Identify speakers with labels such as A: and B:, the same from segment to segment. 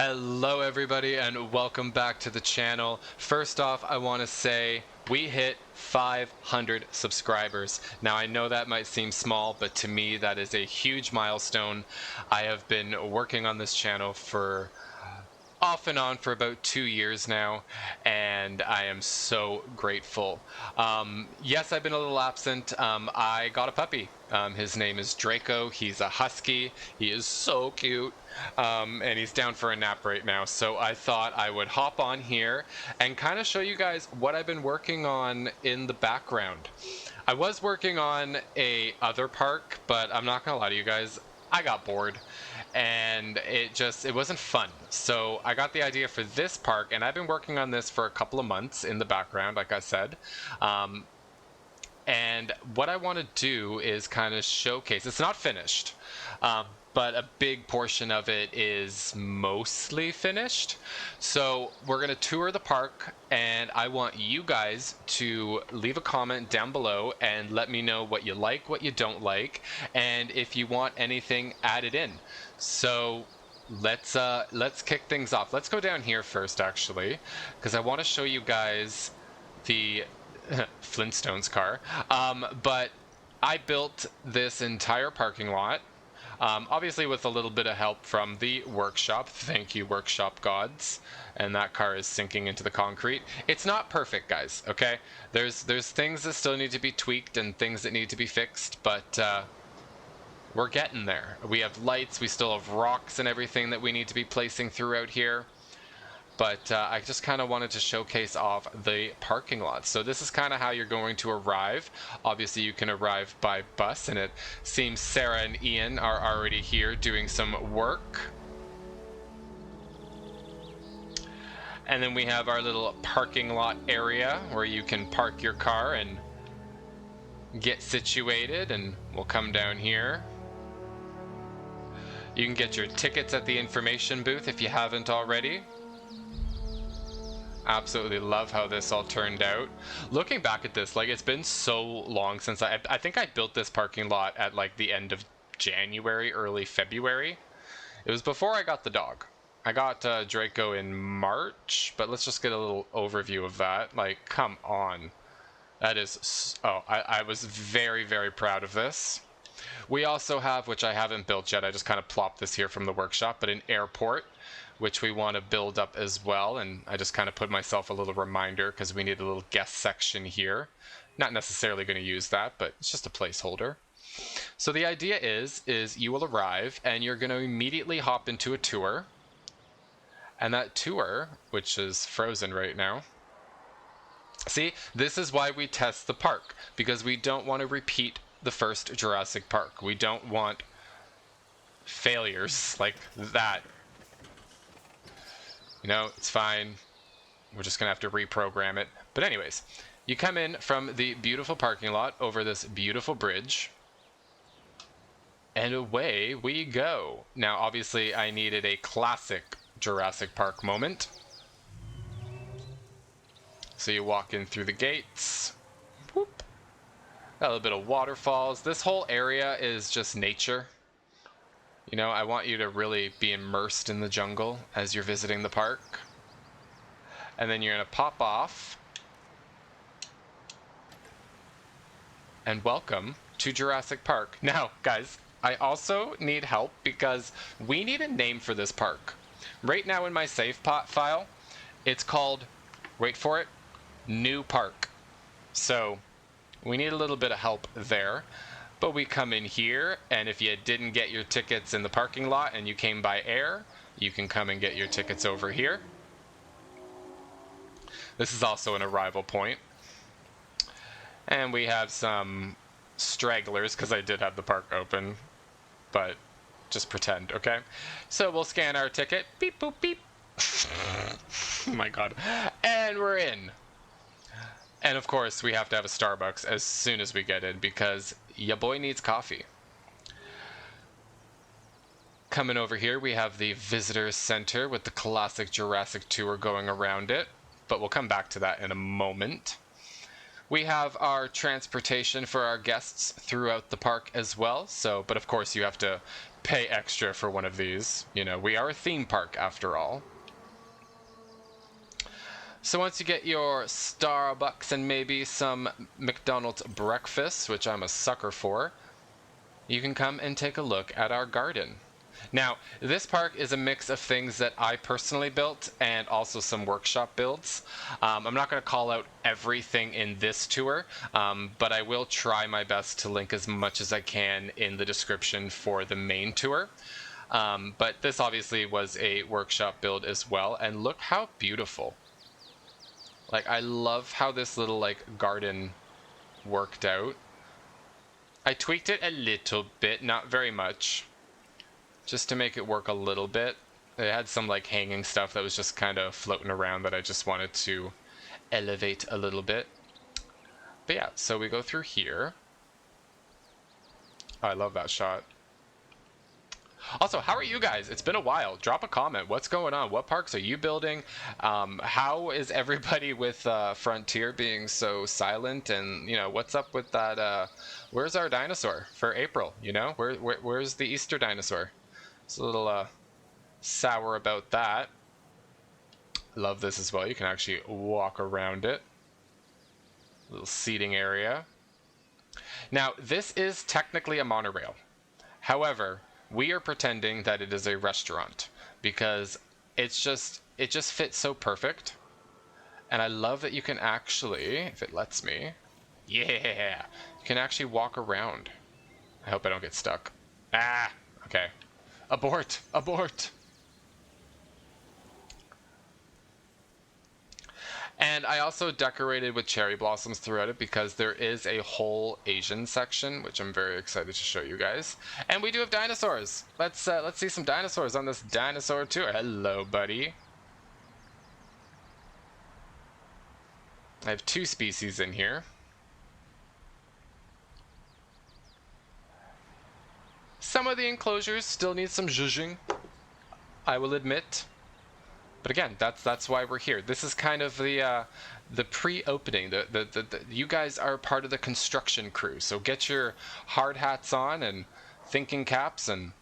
A: Hello everybody and welcome back to the channel. First off, I want to say we hit 500 subscribers. Now I know that might seem small, but to me that is a huge milestone. I have been working on this channel for off and on for about 2 years now, and I am so grateful. Yes, I've been a little absent. I got a puppy. His name is Draco. He's a husky. He is so cute, and he's down for a nap right now. So I thought I would hop on here and kind of show you guys what I've been working on in the background. I was working on a other park, but I'm not gonna lie to you guys, I got bored and it wasn't fun. So I got the idea for this park, and I've been working on this for a couple of months in the background, like I said. And what I want to do is kind of showcase, it's not finished, but a big portion of it is mostly finished. So we're going to tour the park, and I want you guys to leave a comment down below and let me know what you like, what you don't like, and if you want anything added in. So let's kick things off. Let's go down here first, actually, because I want to show you guys the Flintstones car. But I built this entire parking lot, obviously with a little bit of help from the workshop. Thank you, workshop gods. And that car is sinking into the concrete. It's not perfect, guys, okay? There's things that still need to be tweaked and things that need to be fixed, but we're getting there. We have lights, we still have rocks and everything that we need to be placing throughout here. But I just kind of wanted to showcase off the parking lot. So this is kind of how you're going to arrive. Obviously you can arrive by bus, and it seems Sarah and Ian are already here doing some work. And then we have our little parking lot area where you can park your car and get situated, and we'll come down here. You can get your tickets at the information booth if you haven't already. Absolutely love how this all turned out. Looking back at this, like, it's been so long since I think I built this parking lot at like the end of January, early February. It was before I got the dog. I got Draco in March, but let's just get a little overview of that. Like, come on. That is, I was very, very proud of this. We also have, which I haven't built yet, I just kind of plopped this here from the workshop, but an airport, which we want to build up as well. And I just kind of put myself a little reminder because we need a little guest section here. Not necessarily going to use that, but it's just a placeholder. So the idea is you will arrive and you're going to immediately hop into a tour. And that tour, which is frozen right now. See, this is why we test the park, because we don't want to repeat the first Jurassic Park. We don't want failures like that. You know, it's fine. We're just going to have to reprogram it. But anyways, you come in from the beautiful parking lot over this beautiful bridge. And away we go. Now, obviously, I needed a classic Jurassic Park moment. So you walk in through the gates. Whoop. Got a little bit of waterfalls. This whole area is just nature. You know, I want you to really be immersed in the jungle as you're visiting the park. And then you're going to pop off. And welcome to Jurassic Park. Now, guys, I also need help because we need a name for this park. Right now in my save file, it's called, wait for it, New Park. So we need a little bit of help there. But we come in here, and if you didn't get your tickets in the parking lot and you came by air, you can come and get your tickets over here. This is also an arrival point. And we have some stragglers, because I did have the park open, but just pretend, okay? So we'll scan our ticket. Beep, boop, beep. Oh my god. And we're in. And of course, we have to have a Starbucks as soon as we get in, because ya boy needs coffee. Coming over here, we have the Visitor Center with the classic Jurassic tour going around it, but we'll come back to that in a moment. We have our transportation for our guests throughout the park as well, but of course you have to pay extra for one of these. You know, we are a theme park after all. So once you get your Starbucks and maybe some McDonald's breakfast, which I'm a sucker for, you can come and take a look at our garden. Now, this park is a mix of things that I personally built and also some workshop builds. I'm not going to call out everything in this tour, but I will try my best to link as much as I can in the description for the main tour. But this obviously was a workshop build as well, and look how beautiful. Like, I love how this little, like, garden worked out. I tweaked it a little bit, not very much, just to make it work a little bit. It had some, like, hanging stuff that was just kind of floating around that I just wanted to elevate a little bit. But yeah, so we go through here. Oh, I love that shot. Also, how are you guys? It's been a while. Drop a comment. What's going on? What parks are you building? How is everybody with Frontier being so silent? And, you know, what's up with that? Where's our dinosaur for April? You know, where's the Easter dinosaur? It's a little sour about that. Love this as well. You can actually walk around it. Little seating area. Now, this is technically a monorail. However, we are pretending that it is a restaurant because it just fits so perfect. And I love that you can actually, if it lets me, yeah, you can actually walk around. I hope I don't get stuck. Ah, okay. Abort, abort. And I also decorated with cherry blossoms throughout it because there is a whole Asian section, which I'm very excited to show you guys. And we do have dinosaurs. Let's see some dinosaurs on this dinosaur tour. Hello, buddy. I have 2 species in here. Some of the enclosures still need some zhuzhing, I will admit. But again, that's why we're here. This is kind of the pre-opening. You guys are part of the construction crew, so get your hard hats on and thinking caps and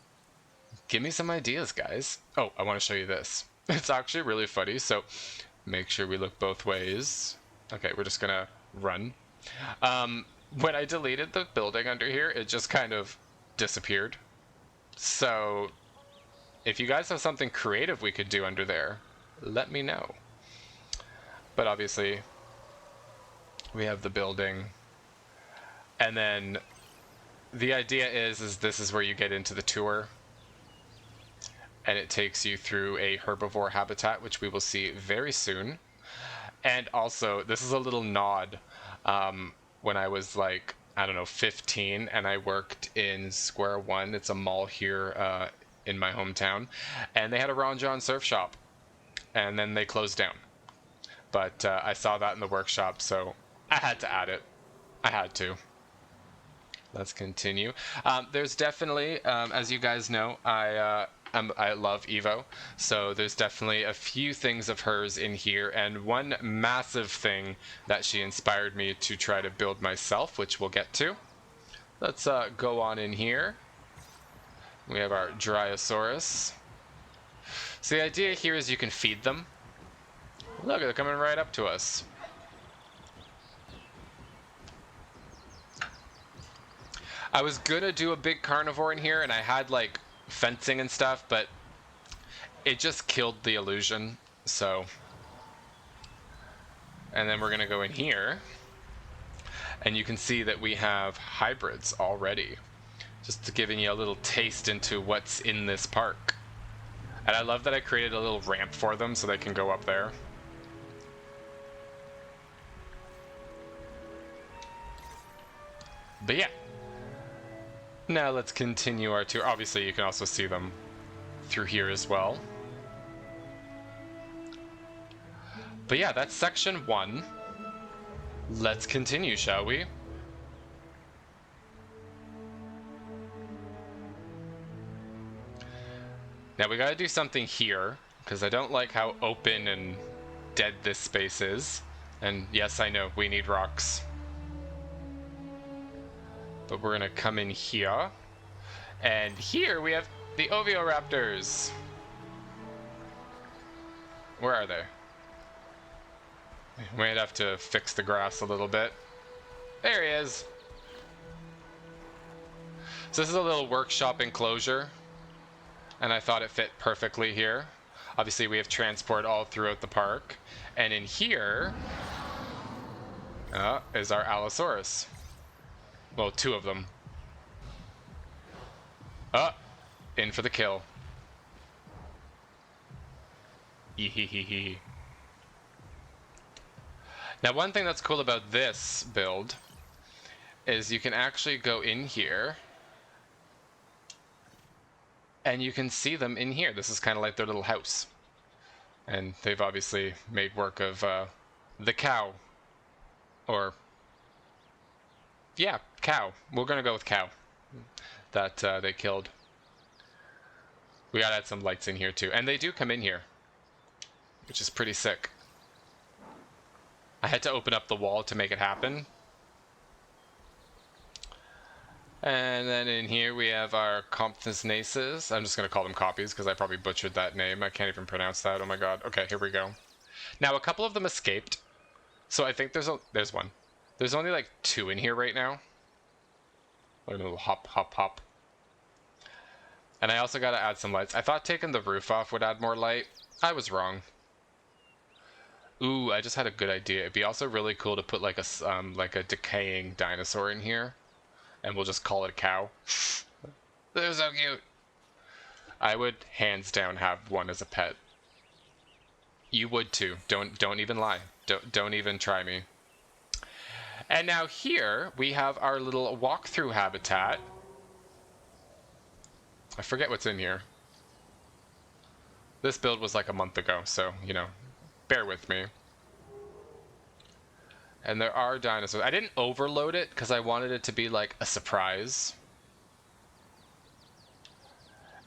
A: give me some ideas, guys. Oh, I want to show you this. It's actually really funny, so make sure we look both ways. Okay, we're just gonna run. When I deleted the building under here, it just kind of disappeared. So if you guys have something creative we could do under there, let me know. But obviously we have the building, and then the idea is this is where you get into the tour, and it takes you through a herbivore habitat, which we will see very soon. And also, this is a little nod. When I was like, I don't know, 15, and I worked in Square One. It's a mall here in my hometown, and they had a Ron John surf shop, and then they closed down. But I saw that in the workshop, so I had to add it. I had to. Let's continue. There's definitely, as you guys know, I love Evo, so there's definitely a few things of hers in here, and one massive thing that she inspired me to try to build myself, which we'll get to. Let's go on in here. We have our Dryosaurus. So the idea here is you can feed them. Look, they're coming right up to us. I was gonna do a big carnivore in here, and I had like fencing and stuff, but it just killed the illusion. So, and then we're gonna go in here, and you can see that we have hybrids already, just giving you a little taste into what's in this park. And I love that I created a little ramp for them so they can go up there. But yeah. Now let's continue our tour. Obviously, you can also see them through here as well. But yeah, that's section 1. Let's continue, shall we? Now we gotta do something here, because I don't like how open and dead this space is. And yes, I know, we need rocks. But we're gonna come in here, And here we have the Ovioraptors. Where are they? Might have to fix the grass a little bit. There he is. So this is a little workshop enclosure, and I thought it fit perfectly here. Obviously we have transport all throughout the park, and in here is our Allosaurus. Well, two of them. In for the kill. Ehehehe. Now, one thing that's cool about this build is you can actually go in here and you can see them in here. This is kind of like their little house. And they've obviously made work of the cow. Or, yeah, cow. We're going to go with cow that they killed. We gotta add some lights in here too. And they do come in here, which is pretty sick. I had to open up the wall to make it happen. And then in here we have our Compthesnaces. I'm just going to call them copies because I probably butchered that name. I can't even pronounce that. Oh my god. Okay, here we go. Now, a couple of them escaped. So I think there's one. There's only like 2 in here right now. Like a little hop, hop, hop. And I also got to add some lights. I thought taking the roof off would add more light. I was wrong. Ooh, I just had a good idea. It'd be also really cool to put like a decaying dinosaur in here, and we'll just call it a cow. They're so cute. I would hands down have one as a pet. You would too. Don't even lie. Don't even try me. And now here we have our little walkthrough habitat. I forget what's in here. This build was like a month ago, so you know. Bear with me. And there are dinosaurs. I didn't overload it because I wanted it to be like a surprise.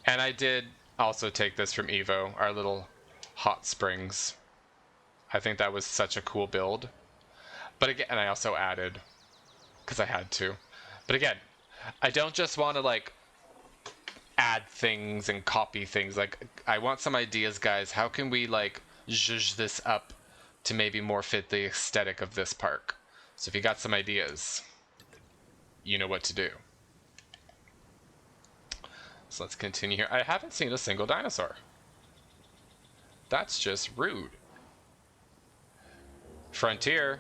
A: And I did also take this from Evo, our little hot springs. I think that was such a cool build. But again, and I also added, because I had to. But again, I don't just want to like add things and copy things. Like, I want some ideas, guys. How can we like zhuzh this up to maybe more fit the aesthetic of this park? So if you got some ideas, you know what to do. So let's continue here. I haven't seen a single dinosaur. That's just rude. Frontier.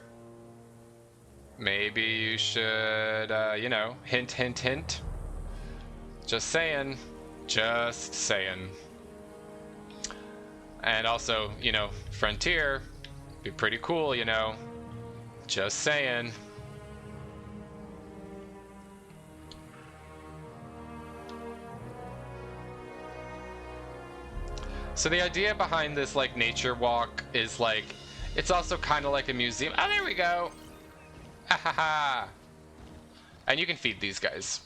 A: Maybe you should, you know, hint, hint, hint. Just saying. Just saying. And also, you know, Frontier, be pretty cool, you know. Just saying. So the idea behind this, like, nature walk is, like, it's also kind of like a museum. Oh, there we go. Ha ha ha. And you can feed these guys.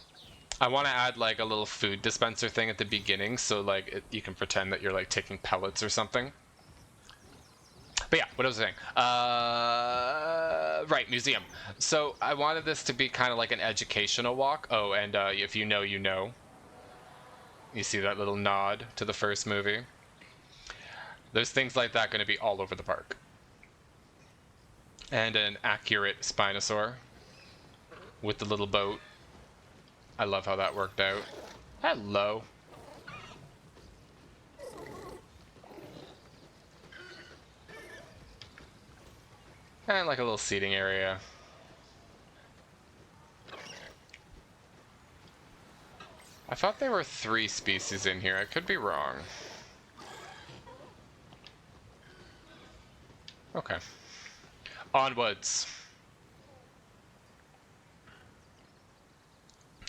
A: I want to add like a little food dispenser thing at the beginning, so like you can pretend that you're like taking pellets or something. But yeah, what I was saying. Right, museum. So I wanted this to be kind of like an educational walk. Oh, and if you know, you know. You see that little nod to the first movie? There's things like that going to be all over the park. And an accurate Spinosaur with the little boat. I love how that worked out. Hello. And like a little seating area. I thought there were 3 species in here. I could be wrong. Okay. Onwards.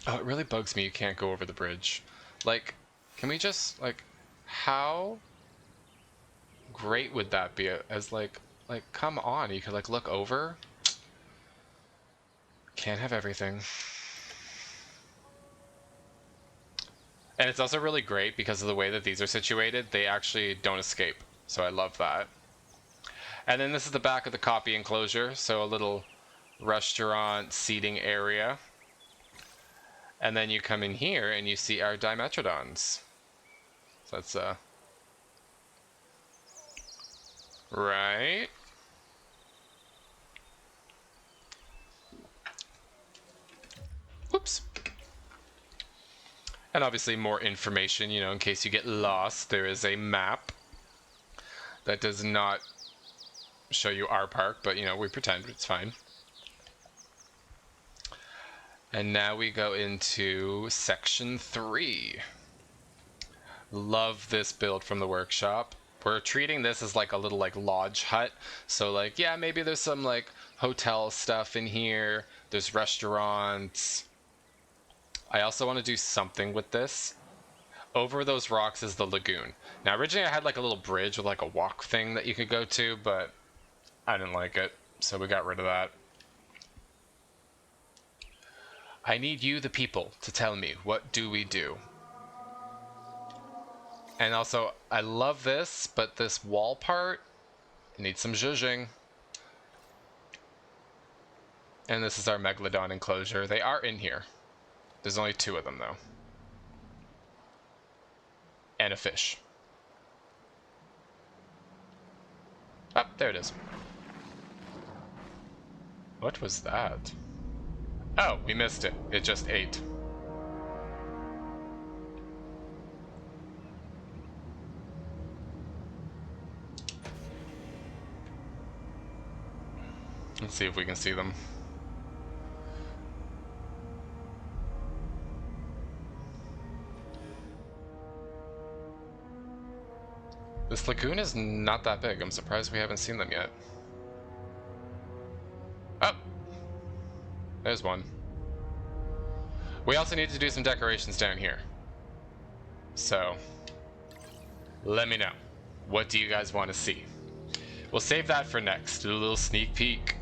A: Oh, it really bugs me you can't go over the bridge. Like, can we just, like, how great would that be as, like, come on, you could, like, look over? Can't have everything. And it's also really great because of the way that these are situated, they actually don't escape. So I love that. And then this is the back of the copy enclosure, so a little restaurant seating area. And then you come in here and you see our Dimetrodons. So that's right. Whoops. And obviously more information, in case you get lost, there is a map that does not show you our park, but we pretend it's fine. And now we go into section 3. Love this build from the workshop. We're treating this as like a little lodge hut. So yeah, maybe there's some hotel stuff in here. There's restaurants. I also want to do something with this. Over those rocks is the lagoon. Now originally I had a little bridge with a walk thing that you could go to, but I didn't like it, so we got rid of that. I need you, the people, to tell me, what do we do? And also, I love this, but this wall part needs some zhuzhing. And this is our Megalodon enclosure. They are in here. There's only 2 of them, though. And a fish. Oh, there it is. What was that? Oh, we missed it. It just ate. Let's see if we can see them. This lagoon is not that big. I'm surprised we haven't seen them yet. Oh! There's one. We also need to do some decorations down here. So, let me know. What do you guys want to see? We'll save that for next. Do a little sneak peek.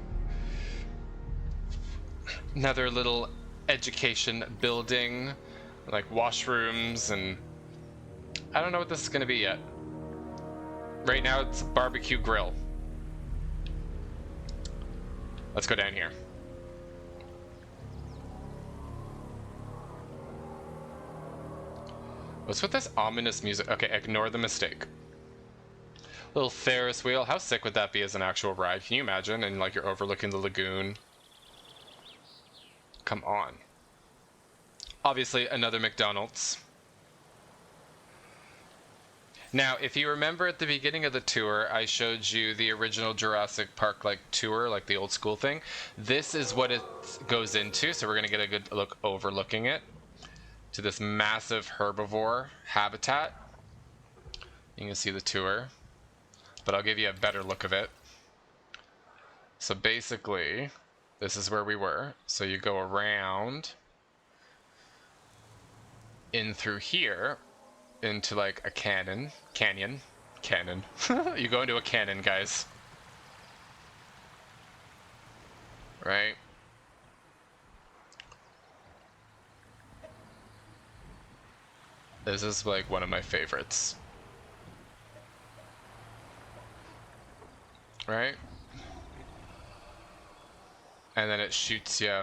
A: Another little education building, like washrooms, and I don't know what this is going to be yet. Right now it's a barbecue grill. Let's go down here. What's with this ominous music? Okay, ignore the mistake. Little Ferris wheel. How sick would that be as an actual ride? Can you imagine? And you're overlooking the lagoon. Come on. Obviously, another McDonald's. Now, if you remember at the beginning of the tour, I showed you the original Jurassic Park tour, the old school thing. This is what it goes into, so we're going to get a good look overlooking it. To this massive herbivore habitat. You can see the tour, but I'll give you a better look of it. So basically, this is where we were. So you go around in through here into a canyon. You go into a canyon, guys. Right? This is one of my favorites. Right? And then it shoots you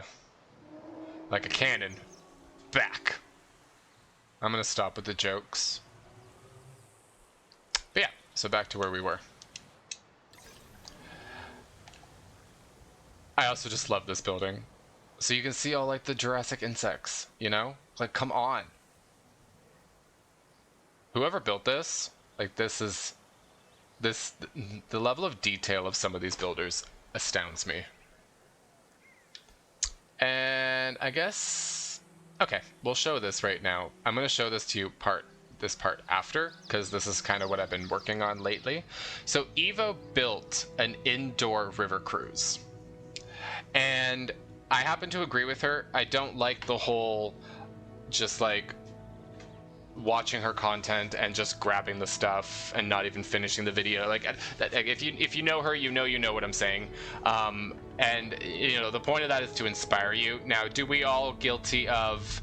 A: like a cannon back. I'm gonna stop with the jokes. But yeah, so back to where we were. I also just love this building. So you can see all the Jurassic insects, come on. Whoever built this, the level of detail of some of these builders astounds me. And I guess, okay, we'll show this right now. I'm going to show this to you this part after, because this is kind of what I've been working on lately. So Evo built an indoor river cruise. And I happen to agree with her. I don't like the whole just watching her content and just grabbing the stuff and not even finishing the video. If you know her, you know what I'm saying. And the point of that is to inspire you. Now, do we all guilty of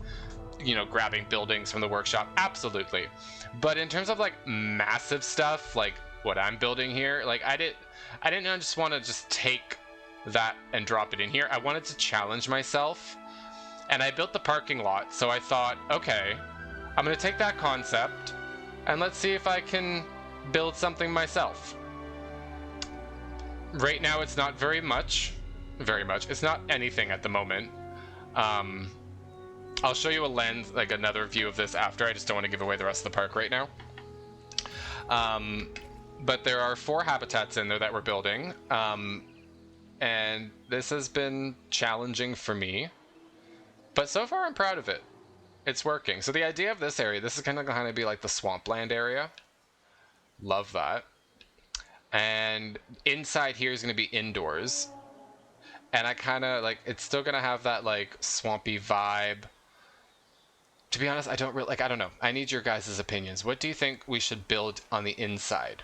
A: grabbing buildings from the workshop? Absolutely. But in terms of massive stuff, like what I'm building here, I didn't just want to just take that and drop it in here. I wanted to challenge myself And I built the parking lot, so I thought, okay, I'm going to take that concept and let's see if I can build something myself. Right now it's not very much. It's not anything at the moment. I'll show you a lens, like another view of this after. I just don't want to give away the rest of the park right now. But there are 4 habitats in there that we're building. And this has been challenging for me. But so far I'm proud of it. It's working. So the idea of this area, this is going to be like the swampland area. Love that. And inside here is going to be indoors. And I kind of like, it's still going to have that like swampy vibe. To be honest, I don't really, like, I don't know. I need your guys' opinions. What do you think we should build on the inside?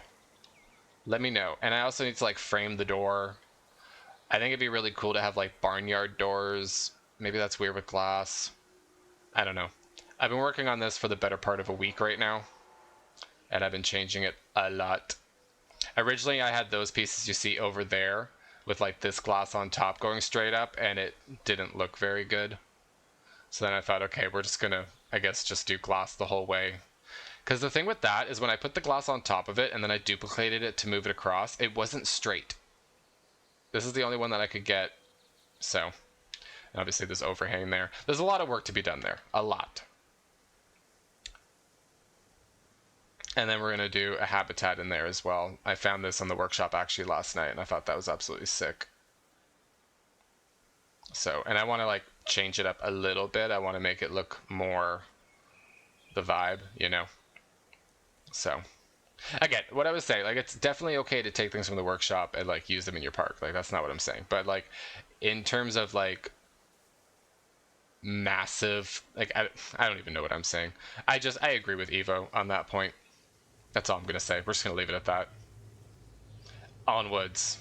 A: Let me know. And I also need to like frame the door. I think it'd be really cool to have like barnyard doors. Maybe that's weird with glass. I don't know. I've been working on this for the better part of a week right now. And I've been changing it a lot. Originally, I had those pieces you see over there with like this glass on top going straight up, and it didn't look very good. So then I thought, okay, we're just gonna, I guess, just do glass the whole way. Because the thing with that is when I put the glass on top of it and then I duplicated it to move it across, it wasn't straight. This is the only one that I could get. So, and obviously there's overhang there. There's a lot of work to be done there. A lot. And then we're going to do a habitat in there as well. I found this in the workshop actually last night, and I thought that was absolutely sick. So, and I want to like change it up a little bit. I want to make it look more the vibe, you know. So, again, what I was saying, like, it's definitely okay to take things from the workshop and like use them in your park. Like, that's not what I'm saying. But like, in terms of like massive, like, I don't even know what I'm saying. I agree with Evo on that point. That's all I'm gonna say. We're just gonna leave it at that. Onwards.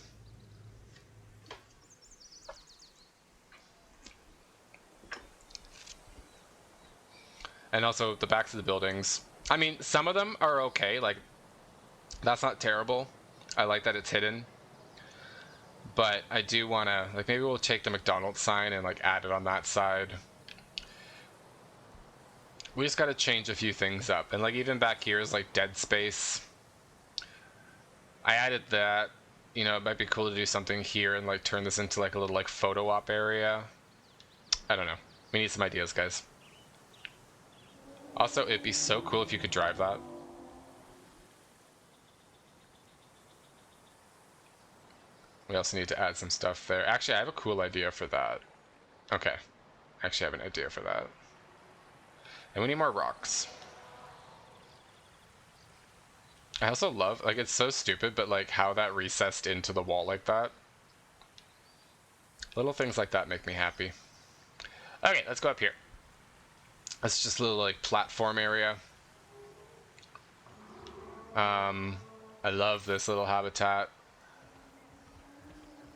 A: And also the backs of the buildings. I mean, some of them are okay. Like, that's not terrible. I like that it's hidden. But I do want to, like, maybe we'll take the McDonald's sign and, like, add it on that side. We just got to change a few things up. And, like, even back here is, like, dead space. I added that. You know, it might be cool to do something here and, like, turn this into, like, a little, like, photo op area. I don't know. We need some ideas, guys. Also, it'd be so cool if you could drive that. We also need to add some stuff there. Actually, I have a cool idea for that. Okay. Actually, I have an idea for that. And we need more rocks. I also love, like, it's so stupid, but, like, how that recessed into the wall like that. Little things like that make me happy. Okay, let's go up here. That's just a little, like, platform area. I love this little habitat.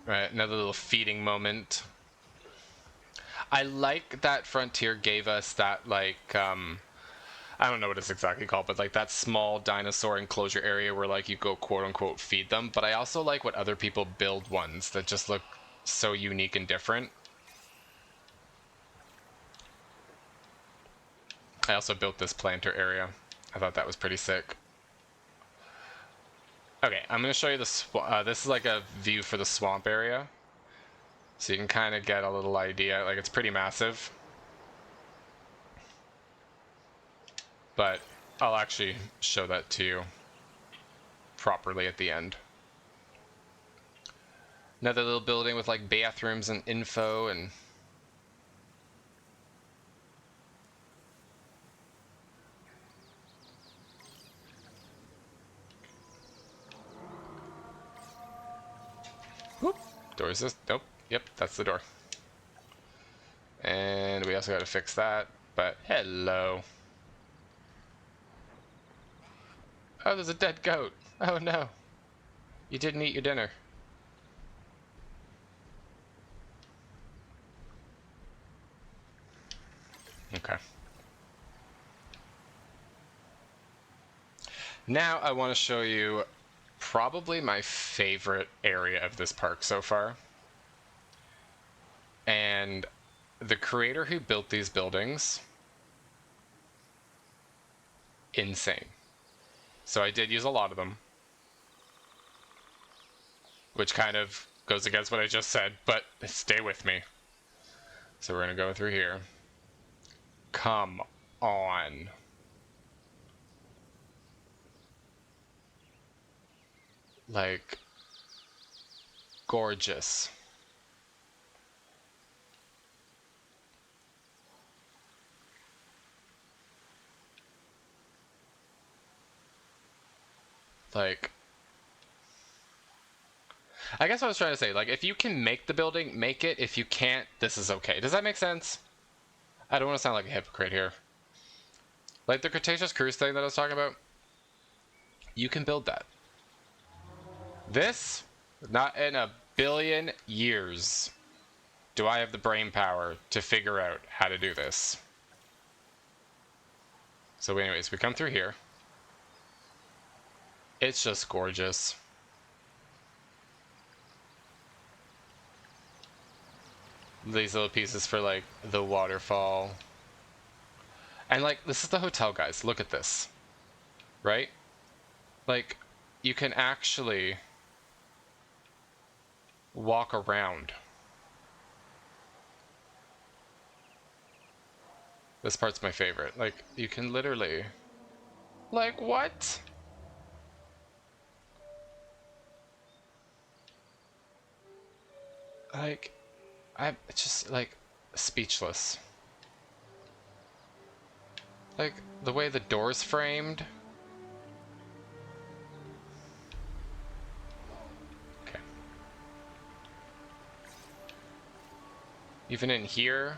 A: Right, another little feeding moment. I like that Frontier gave us that, like, I don't know what it's exactly called, but like that small dinosaur enclosure area where like you go quote unquote feed them. But I also like what other people build ones that just look so unique and different. I also built this planter area. I thought that was pretty sick. Okay, I'm going to show you this. This is like a view for the swamp area. So you can kind of get a little idea. Like, it's pretty massive. But I'll actually show that to you properly at the end. Another little building with like bathrooms and info and... Whoop. Door is this? Nope. Yep, that's the door. And we also got to fix that. But hello. Oh, there's a dead goat. Oh no. You didn't eat your dinner. Okay. Now I want to show you probably my favorite area of this park so far. And the creator who built these buildings, insane. So I did use a lot of them, which kind of goes against what I just said, but stay with me. So we're gonna go through here. Come on. Like, gorgeous. Like, I guess what I was trying to say, like, if you can make the building, make it. If you can't, this is okay. Does that make sense? I don't want to sound like a hypocrite here. Like the Cretaceous cruise thing that I was talking about, you can build that. This, not in a billion years do I have the brain power to figure out how to do this. So anyways, we come through here. It's just gorgeous. These little pieces for like the waterfall. And like, this is the hotel, guys. Look at this. Right? Like, you can actually walk around. This part's my favorite. Like, you can literally... Like, what? Like, I'm just, like, speechless. Like, the way the door's framed. Okay. Even in here.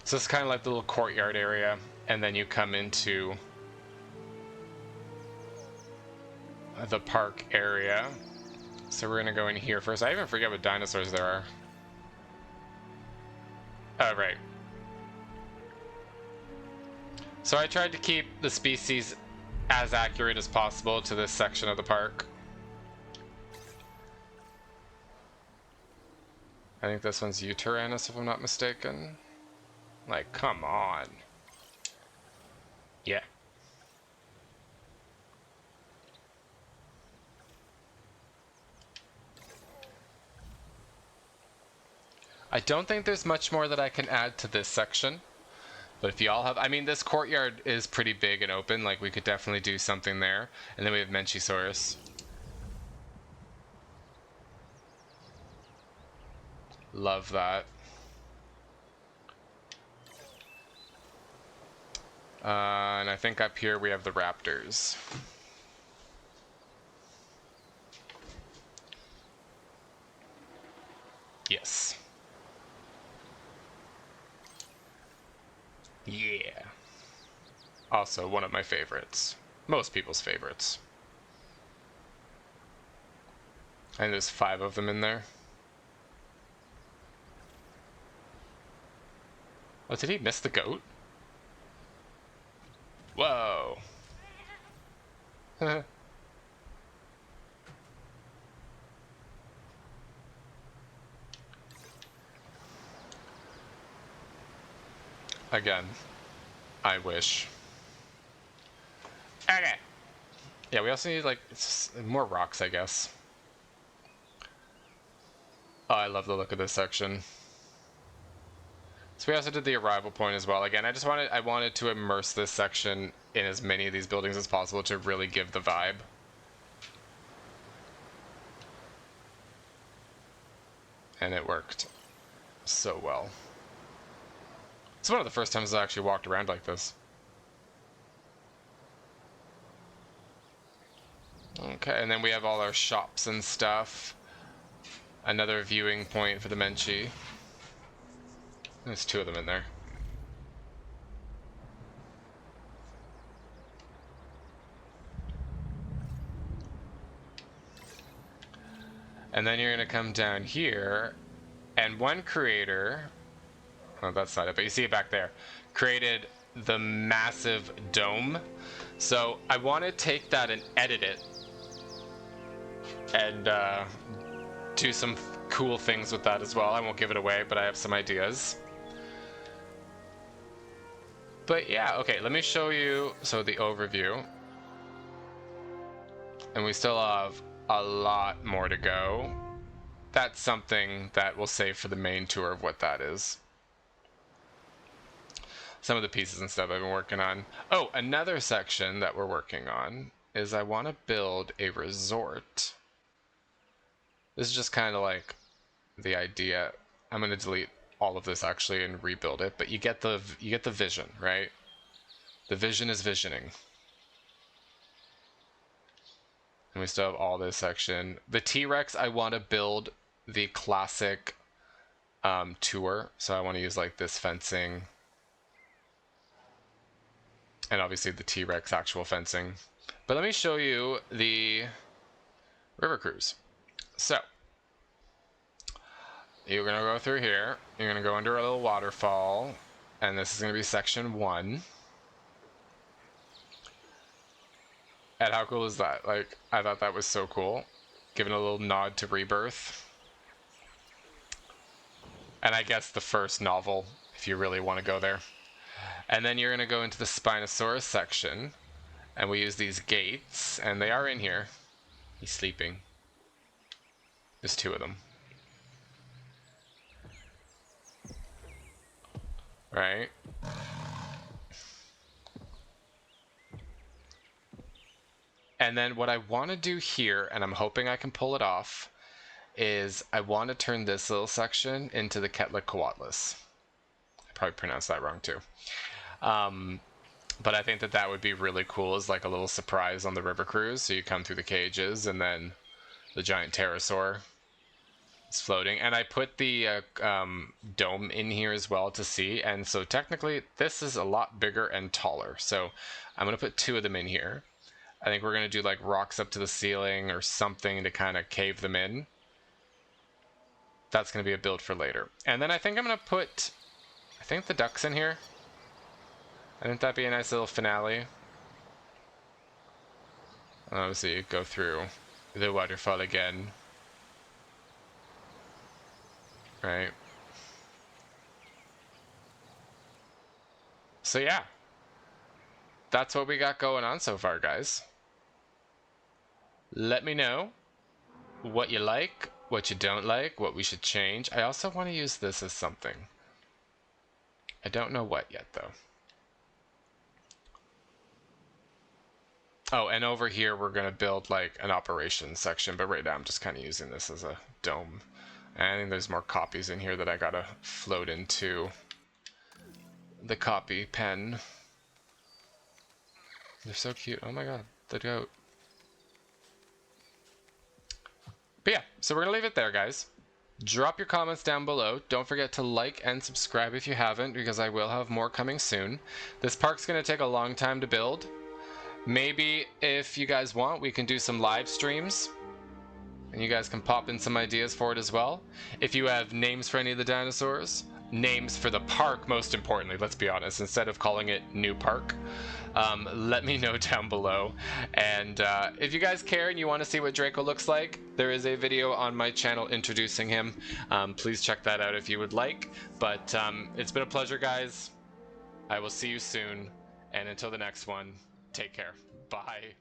A: So it's kind of like the little courtyard area, and then you come into the park area. So we're gonna go in here first. I even forget what dinosaurs there are. Oh, right. So I tried to keep the species as accurate as possible to this section of the park. I think this one's Uranus, if I'm not mistaken. Like, come on. Yeah. I don't think there's much more that I can add to this section. But if y'all have... I mean, this courtyard is pretty big and open. Like, we could definitely do something there. And then we have Menchisaurus. Love that. And I think up here we have the raptors. Yes. Yeah. Also, one of my favorites. Most people's favorites. And there's 5 of them in there. Oh, did he miss the goat? Whoa. Again, I wish. Okay. Yeah, we also need, like, more rocks, I guess. Oh, I love the look of this section. So we also did the arrival point as well. Again, I wanted to immerse this section in as many of these buildings as possible to really give the vibe. And it worked so well. It's one of the first times I actually walked around like this. Okay, and then we have all our shops and stuff. Another viewing point for the Menchi. There's 2 of them in there. And then you're going to come down here, and one creator, oh, that's not it, but you see it back there, created the massive dome. So I want to take that and edit it and do some cool things with that as well. I won't give it away, but I have some ideas. But yeah, okay, let me show you, so the overview. And we still have a lot more to go. That's something that we'll save for the main tour of what that is. Some of the pieces and stuff I've been working on. Oh, another section that we're working on is I want to build a resort. This is just kind of like the idea. I'm going to delete all of this actually and rebuild it, but you get the vision, right? The vision is visioning. And we still have all this section. The T-Rex, I want to build the classic tour, so I want to use like this fencing. And obviously the T-Rex actual fencing. But let me show you the river cruise. So, you're going to go through here. You're going to go under a little waterfall. And this is going to be section 1. And how cool is that? Like, I thought that was so cool. Giving a little nod to Rebirth. And I guess the first novel, if you really want to go there. And then you're going to go into the Spinosaurus section, and we use these gates, and they are in here. He's sleeping. There's 2 of them. Right? And then what I want to do here, and I'm hoping I can pull it off, is I want to turn this little section into the Quetzalcoatlus. I probably pronounced that wrong too. But I think that that would be really cool as like a little surprise on the river cruise. So you come through the cages and then the giant pterosaur is floating. And I put the dome in here as well to see. And so technically this is a lot bigger and taller. So I'm going to put 2 of them in here. I think we're going to do like rocks up to the ceiling or something to kind of cave them in. That's going to be a build for later. And then I think I'm going to put, I think the ducks in here. I think that'd be a nice little finale. Obviously, go through the waterfall again. Right. So yeah. That's what we got going on so far, guys. Let me know what you like, what you don't like, what we should change. I also want to use this as something. I don't know what yet, though. Oh, and over here we're going to build like an operations section, but right now I'm just kind of using this as a dome. And I think there's more copies in here that I got to float into the copy pen. They're so cute. Oh my god, the goat. But yeah, so we're going to leave it there, guys. Drop your comments down below. Don't forget to like and subscribe if you haven't, because I will have more coming soon. This park's going to take a long time to build. Maybe if you guys want, we can do some live streams. And you guys can pop in some ideas for it as well. If you have names for any of the dinosaurs, names for the park, most importantly, let's be honest, instead of calling it New Park, let me know down below. And if you guys care and you want to see what Draco looks like, there is a video on my channel introducing him. Please check that out if you would like. But it's been a pleasure, guys. I will see you soon. And until the next one, take care. Bye.